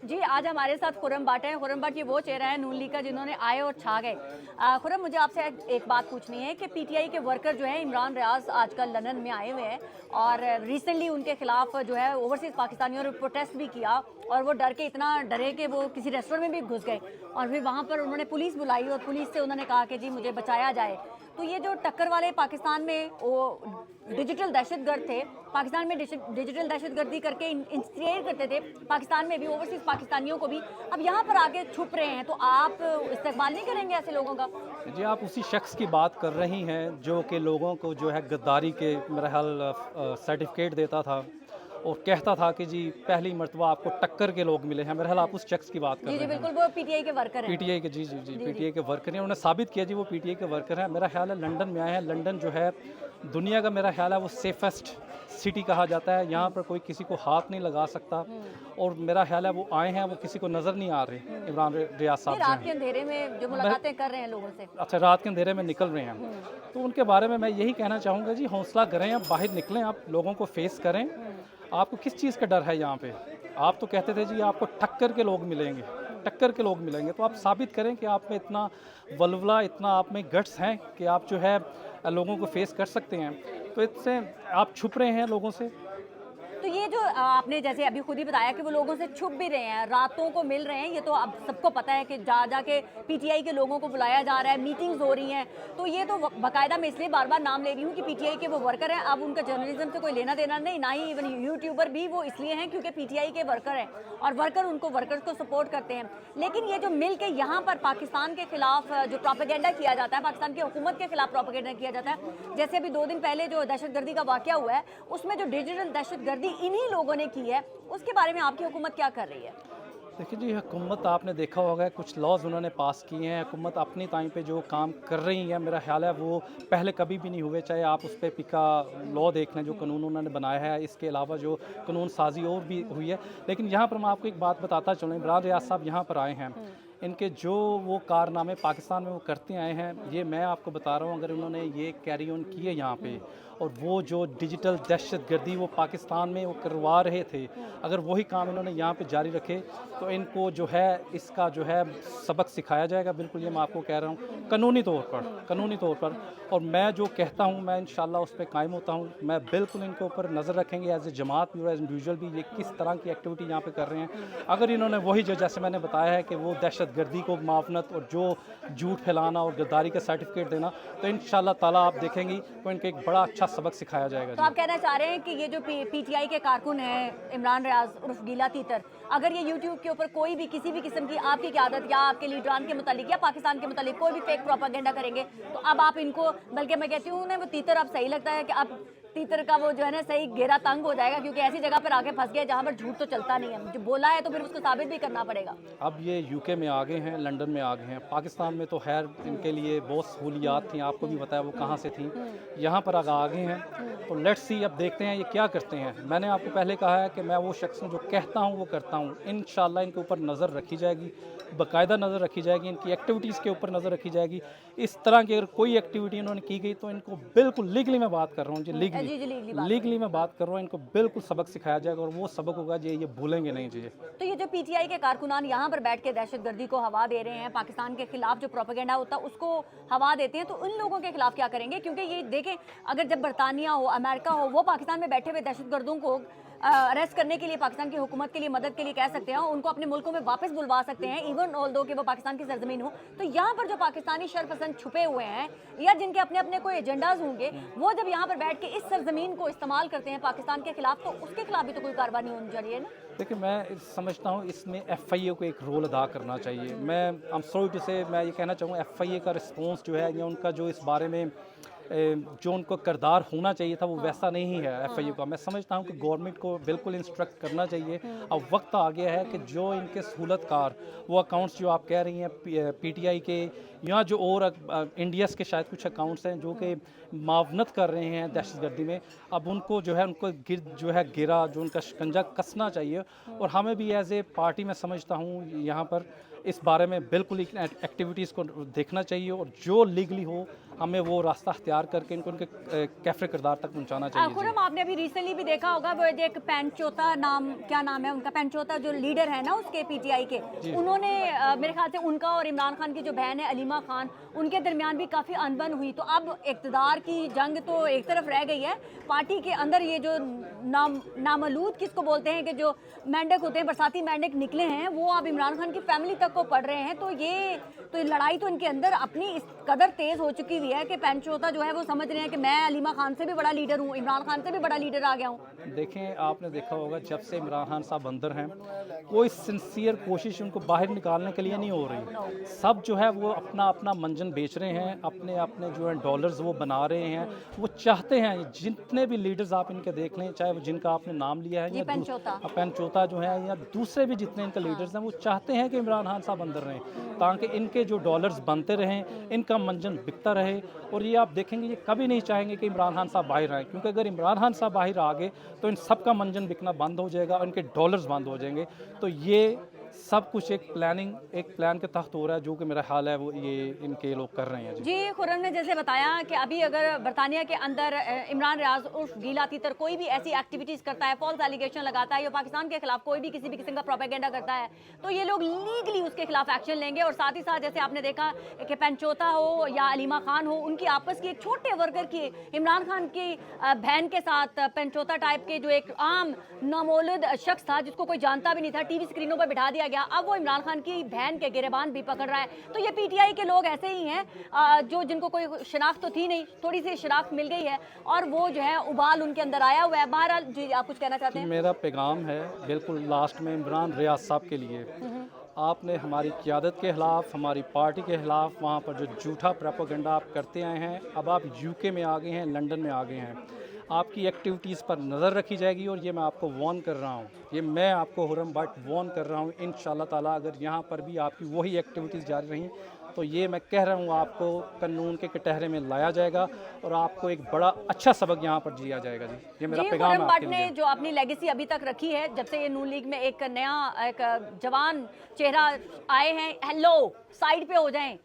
जी, आज हमारे साथ खुर्रम भट्ट हैं। खुर्रम भट्ट ये वो चेहरा है नून लीग का जिन्होंने आए और छा गए। खुर्रम, मुझे आपसे एक बात पूछनी है कि पीटीआई के वर्कर जो हैं इमरान रियाज आजकल लंदन में आए हुए हैं और रिसेंटली उनके खिलाफ जो है ओवरसीज़ पाकिस्तानियों ने प्रोटेस्ट भी किया और वो डर के इतना डरे कि वो किसी रेस्टोरेंट में भी घुस गए और फिर वहाँ पर उन्होंने पुलिस बुलाई और पुलिस से उन्होंने कहा कि जी मुझे बचाया जाए। तो ये जो टक्कर वाले पाकिस्तान में वो डिजिटल दहशतगर्द थे, पाकिस्तान में डिजिटल दहशतगर्दी करके इंस्टिगेट करते थे, पाकिस्तान में भी ओवरसीज़ पाकिस्तानियों को भी, अब यहाँ पर आके छुप रहे हैं, तो आप इस्तेमाल नहीं करेंगे ऐसे लोगों का? जी, आप उसी शख्स की बात कर रही हैं जो कि लोगों को जो है गद्दारी के मेरा ख्याल सर्टिफिकेट देता था और कहता था कि जी पहली मर्तबा आपको टक्कर के लोग मिले हैं। मेरा ख्याल आप उस शख्स की बात कर जी जी रहे हैं। बिल्कुल, वो पीटीआई के वर्कर हैं। पीटीआई के, जी जी जी जी जी पीटीआई के वर्कर हैं। उन्होंने साबित किया जी वो पीटीआई के वर्कर हैं। मेरा ख्याल है लंदन में आए हैं। लंदन जो है दुनिया का मेरा ख्याल है वो सेफेस्ट सिटी कहा जाता है। यहाँ पर कोई किसी को हाथ नहीं लगा सकता और मेरा ख्याल है वो आए हैं, वो किसी को नज़र नहीं आ रहे। इमरान रियाज साहब रात जो के हैं, अंधेरे में जो मुलाकातें कर रहे हैं लोगों से। अच्छा रात के अंधेरे में निकल रहे हैं, तो उनके बारे में मैं यही कहना चाहूँगा जी हौसला करें, आप बाहर निकलें, आप लोगों को फेस करें। आपको किस चीज़ का डर है यहाँ पे? आप तो कहते थे जी आपको टक्कर के लोग मिलेंगे, टक्कर के लोग मिलेंगे, तो आप साबित करें कि आप में इतना वल्वला, इतना आप में गट्स हैं कि आप जो है लोगों को फेस कर सकते हैं। तो इससे आप छुप रहे हैं लोगों से। तो ये जो आपने जैसे अभी खुद ही बताया कि वो लोगों से छुप भी रहे हैं, रातों को मिल रहे हैं, ये तो अब सबको पता है कि जा के पीटीआई के लोगों को बुलाया जा रहा है, मीटिंग्स हो रही हैं। तो ये तो बाकायदा मैं इसलिए बार बार नाम ले रही हूँ कि पीटीआई के वो वर्कर हैं, अब उनका जर्नलिज्म से कोई लेना देना नहीं, ना ही इवन यूट्यूबर भी वो इसलिए हैं क्योंकि पीटीआई के वर्कर हैं और वर्कर उनको वर्कर्स को सपोर्ट करते हैं। लेकिन ये जो मिल के यहाँ पर पाकिस्तान के खिलाफ जो प्रोपेगेंडा किया जाता है, पाकिस्तान की हुकूमत के खिलाफ प्रोपेगेंडा किया जाता है, जैसे अभी 2 दिन पहले जो दहशतगर्दी का वाकया हुआ है उसमें जो डिजिटल दहशतगर्दी इन्हीं लोगों ने की है, उसके बारे में आपकी हुकूमत क्या कर रही है? देखिए जी, हुकूमत आपने देखा होगा कुछ लॉज उन्होंने पास किए हैं। हुकूमत अपनी टाइम पे जो काम कर रही है मेरा ख्याल है वो पहले कभी भी नहीं हुए। चाहे आप उस पर पिका लॉ देख लें जो कानून उन्होंने बनाया है, इसके अलावा जो कानून साजी और भी हुई है। लेकिन यहाँ पर मैं आपको एक बात बताता चलूँ, इमरान रियाज साहब यहाँ पर आए हैं, इनके जो वो कारनामे पाकिस्तान में वो करते आए हैं, ये मैं आपको बता रहा हूँ, अगर उन्होंने ये कैरी ऑन किए यहाँ पे और वो जो डिजिटल दहशतगर्दी वो पाकिस्तान में वो करवा रहे थे, अगर वही काम इन्होंने यहाँ पे जारी रखे तो इनको जो है इसका जो है सबक सिखाया जाएगा। बिल्कुल ये मैं आपको कह रहा हूँ कानूनी तौर पर। और मैं जो कहता हूँ मैं इंशाल्लाह उस पर कायम होता हूँ। मैं बिल्कुल इनके ऊपर नज़र रखेंगे एज ए जमात भी और एज इंडिविजुअल भी, ये किस तरह की एक्टिविटी यहाँ पे कर रहे हैं। अगर इन्होंने वही जो जैसे मैंने बताया है कि वो दहशतगर्दी को मावनत और जो झूठ फैलाना और गद्दारी का सर्टिफिकेट देना, तो इंशाल्लाह ताला आप देखेंगी तो इनको एक बड़ा अच्छा सबक सिखाया जाएगा। तो आप कहना चाह रहे हैं कि ये जो पीटीआई के कारकुन हैं इमरान रियाज उर्फ गीला तीतर, अगर ये यूट्यूब के ऊपर कोई भी किसी भी किस्म की आपकी क़यादत या आपके लीडरान के मुतालिक या पाकिस्तान के मुतालिक कोई भी फेक प्रोपेगेंडा करेंगे, तो अब आप इनको, बल्कि मैं कहती हूँ ना वो तीतर अब सही लगता है कि अब तीतर का वो जो है ना सही घेरा तंग हो जाएगा, क्योंकि ऐसी जगह पर आके फंस गए जहाँ पर झूठ तो चलता नहीं है, जो बोला है तो फिर उसको साबित भी करना पड़ेगा। अब ये यूके में आ गए हैं, लंदन में आ गए हैं, पाकिस्तान में तो खैर इनके लिए बहुत सहूलियात थी, आपको भी बताया वो कहाँ से थी, यहाँ पर आ गए हैं। तो लेट्स सी, अब देखते हैं ये क्या करते हैं। मैंने आपको पहले कहा है कि मैं वो शख्स हूँ जो कहता हूँ वो करता हूँ। इंशाल्लाह इनके ऊपर नज़र रखी जाएगी, बाकायदा नज़र रखी जाएगी, इनकी एक्टिविटीज़ के ऊपर नज़र रखी जाएगी। इस तरह की अगर कोई एक्टिविटी इन्होंने की गई तो इनको बिल्कुल लीगली मैं बात कर रहा हूँ जी, लीगली मैं बात कर रहा हूँ, इनको बिल्कुल सबक सिखाया जाएगा और वो सबक होगा जी ये भूलेंगे नहीं जी। तो ये जो पीटीआई के कारकुनान यहाँ पर बैठ के दहशतगर्दी को हवा दे रहे हैं, पाकिस्तान के खिलाफ जो प्रोपेगेंडा होता है उसको हवा देते हैं, तो उन लोगों के खिलाफ क्या करेंगे? क्योंकि ये देखें, अगर जब बरतानिया हो, अमेरिका हो, वो पाकिस्तान में बैठे हुए दहशतगर्दों को अरेस्ट करने के लिए पाकिस्तान की हुकूमत के लिए मदद के लिए कह सकते हैं, उनको अपने मुल्कों में वापस बुलवा सकते हैं, इवन ऑल दो कि वो पाकिस्तान की सरजमीन हो, तो यहाँ पर जो पाकिस्तानी शरपसंद छुपे हुए हैं या जिनके अपने अपने कोई एजेंडाज होंगे, वो जब यहाँ पर बैठ के इस सरजमीन को इस्तेमाल करते हैं पाकिस्तान के खिलाफ, तो उसके खिलाफ भी तो कोई कार्रवाई नहीं होनी चाहिए ना? देखिए मैं समझता हूँ इसमें एफआईए को एक रोल अदा करना चाहिए। मैं सॉरी टू से मैं ये कहना चाहूँगा एफआईए का रिस्पॉन्स जो है या उनका जो इस बारे में जो उनको किरदार होना चाहिए था वो वैसा नहीं है एफआईए का। मैं समझता हूँ कि गवर्नमेंट को बिल्कुल इंस्ट्रक्ट करना चाहिए। अब वक्त आ गया है कि जो इनके सहूलतकार वो अकाउंट्स जो आप कह रही हैं पीटीआई के या जो और इंडियस के शायद कुछ अकाउंट्स हैं जो कि मावनत कर रहे हैं दहशतगर्दी में, अब उनको जो है उनको गिरा जो उनका शिकंजा कसना चाहिए। और हमें भी एज ए पार्टी मैं समझता हूँ यहाँ पर इस बारे में बिल्कुल एक्टिविटीज़ को देखना चाहिए और जो लीगली हो हमें वो रास्ता अख्तियार करके इनको उनके कैफे किरदार तक पहुंचाना चाहिए जी। खुरम, आपने अभी रिसेंटली भी देखा होगा वो एक पेंचोता नाम, क्या नाम है उनका, पेंचोता जो लीडर है ना उसके पीटीआई के, उन्होंने मेरे ख्याल से उनका और इमरान खान की जो बहन है अलीमा खान, उनके दरमियान भी काफ़ी अनबन हुई। तो अब इक़्तिदार की जंग तो एक तरफ रह गई है, पार्टी के अंदर ये जो नामलूद किसको बोलते हैं कि जो मेंढक होते हैं, बरसाती मेंढक निकले हैं, वो अब इमरान खान की फैमिली तक को पढ़ रहे हैं। तो ये लड़ाई तो इनके अंदर अपनी इस कदर तेज़ हो चुकी हुई है कि पेंचोता जो है वो समझ रहे हैं कि मैं अलीमा खान से भी बड़ा लीडर हूँ, इमरान खान से भी बड़ा लीडर आ गया हूँ। देखें, आपने देखा होगा जब से इमरान खान साहब अंदर हैं कोई सिंसियर कोशिश उनको बाहर निकालने के लिए नहीं हो रही। सब जो है वो अपना अपना मंजन बेच रहे हैं, अपने अपने जो है डॉलर्स वो बना रहे हैं। वो चाहते हैं जितने भी लीडर्स आप इनके देख लें, चाहे वो जिनका आपने नाम लिया है या पेंचोता जो है या दूसरे भी जितने इनके लीडर्स हैं, वो चाहते हैं कि इमरान खान साहब अंदर रहें ताकि इनके जो डॉलर्स बनते रहें, इनका मंजन बिकता रहे। और ये आप देखेंगे ये कभी नहीं चाहेंगे कि इमरान खान साहब बाहर आए, क्योंकि अगर इमरान खान साहब बाहर आ गए तो इन सब का मंजन बिकना बंद हो जाएगा और इनके डॉलर्स बंद हो जाएंगे। तो ये सब कुछ एक प्लान के तहत हो रहा है, जो कि मेरा ख्याल है वो ये इनके लोग कर रहे हैं जी। खुर्रम ने जैसे बताया कि अभी अगर बरतानिया के अंदर इमरान रियाज उर्फ गीला तीतर कोई भी ऐसी एक्टिविटीज़ करता है, फॉल्स एलिगेशन लगाता है या पाकिस्तान के खिलाफ कोई भी किसी भी किस्म का प्रोपेगेंडा करता है, तो ये लोग लीगली उसके खिलाफ एक्शन लेंगे। और साथ ही साथ जैसे आपने देखा कि पेंचोता हो या अलीमा खान हो, उनकी आपस की एक छोटे वर्कर की इमरान खान की बहन के साथ पेंचोता टाइप के जो एक आम नामौलूद शख्स था जिसको कोई जानता भी नहीं था, टीवी स्क्रीनों पर बिठा दिया गया, अब वो इमरान खान की बहन के गिरेबान भी पकड़ रहा है। तो ये पीटीआई के लोग ऐसे ही हैं जो जिनको कोई शनाख्त तो थी नहीं, थोड़ी सी शनाख्त मिल गई है और वो जो है उबाल उनके अंदर आया हुआ है। बहरहाल जी, आप कुछ कहना चाहते हैं? मेरा पैगाम है बिल्कुल लास्ट में इमरान रियाज साहब के लिए, आपने हमारी क़यादत के ख़िलाफ़, हमारी पार्टी के ख़िलाफ़ वहाँ पर जो झूठा प्रोपेगेंडा आप करते आए हैं, अब आप यूके में आ गए हैं, लंदन में आ गए हैं, आपकी एक्टिविटीज़ पर नज़र रखी जाएगी। और ये मैं आपको वार्न कर रहा हूँ, ये मैं आपको खुर्रम भट्ट वार्न कर रहा हूँ, इंशाअल्लाह ताला अगर यहाँ पर भी आपकी वही एक्टिविटीज़ जारी रहीं तो ये मैं कह रहा हूँ आपको कानून के कटहरे में लाया जाएगा और आपको एक बड़ा अच्छा सबक यहाँ पर दिया जाएगा जी। ये मेरा पैगाम है आपके लिए। जो अपनी लेगेसी अभी तक रखी है, जब से ये नून लीग में एक नया एक जवान चेहरा आए हैं, हेलो साइड पे हो जाएं,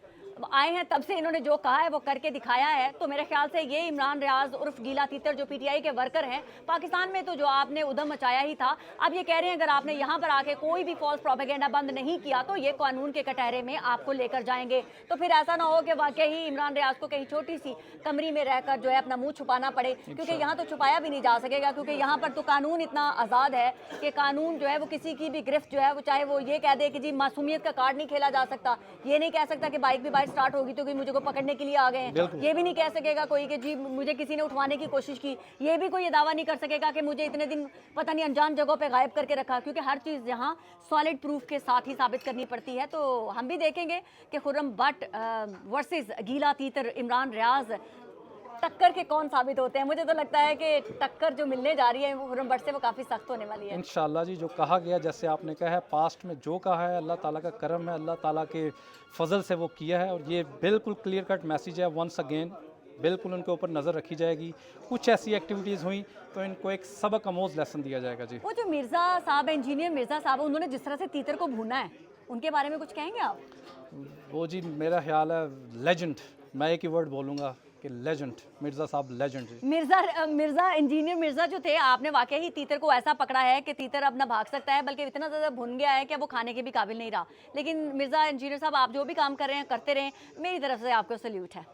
आए हैं, तब से इन्होंने जो कहा है वो करके दिखाया है। तो मेरे ख्याल से ये इमरान रियाज उर्फ गीला तीतर जो पीटीआई के वर्कर हैं, पाकिस्तान में तो जो आपने उधम मचाया ही था, अब ये कह रहे हैं अगर आपने यहाँ पर आके कोई भी फॉल्स प्रोपेगेंडा बंद नहीं किया तो ये कानून के कटहरे में आपको लेकर जाएंगे। तो फिर ऐसा ना हो कि वाकई ही इमरान रियाज को कहीं छोटी सी कमरी में रहकर जो है अपना मुंह छुपाना पड़े, क्योंकि यहाँ तो छुपाया भी नहीं जा सकेगा, क्योंकि यहाँ पर तो कानून इतना आज़ाद है कि कानून जो है वो किसी की भी गिरफ्त जो है वो चाहे वो ये कह दे कि जी मासूमियत का कार्ड नहीं खेला जा सकता, ये नहीं कह सकता कि बाइक भी बाइक स्टार्ट होगी तो मुझे को पकड़ने के लिए आ गए हैं, ये भी नहीं कह सकेगा कोई कि जी मुझे किसी ने उठवाने की कोशिश की, ये भी कोई ये दावा नहीं कर सकेगा कि मुझे इतने दिन पता नहीं अनजान जगहों पे गायब करके रखा, क्योंकि हर चीज़ यहाँ सॉलिड प्रूफ के साथ ही साबित करनी पड़ती है। तो हम भी देखेंगे कि खुर्रम भट्ट वर्सेस गीला तीतर इमरान रियाज टक्कर के कौन साबित होते हैं। मुझे तो लगता है कि टक्कर जो मिलने जा रही है वो खुर्रम भट्ट से वो काफ़ी सख्त होने वाली है इंशाल्लाह जी। जो कहा गया, जैसे आपने कहा है, पास्ट में जो कहा है अल्लाह ताला का करम है, अल्लाह ताला के फजल से वो किया है। और ये बिल्कुल क्लियर कट मैसेज है, वंस अगेन बिल्कुल उनके ऊपर नज़र रखी जाएगी। कुछ ऐसी एक्टिविटीज़ हुई तो इनको एक सबक आमोज़ लेसन दिया जाएगा जी। वो जो मिर्ज़ा साहब, इंजीनियर मिर्ज़ा साहब, उन्होंने जिस तरह से तीतर को भूना है, उनके बारे में कुछ कहेंगे आप? वो जी मेरा ख्याल है लेजेंड, मैं एक ही वर्ड बोलूँगा कि लेजेंड, मिर्ज़ा साहब लेजेंड जी। मिर्ज़ा इंजीनियर मिर्ज़ा जो थे, आपने वाकई ही तीतर को ऐसा पकड़ा है कि तीतर अब ना भाग सकता है, बल्कि इतना ज़्यादा भुन गया है कि वो खाने के भी काबिल नहीं रहा। लेकिन मिर्ज़ा इंजीनियर साहब, आप जो भी काम कर रहे हैं करते रहें, मेरी तरफ से आपको सल्यूट है।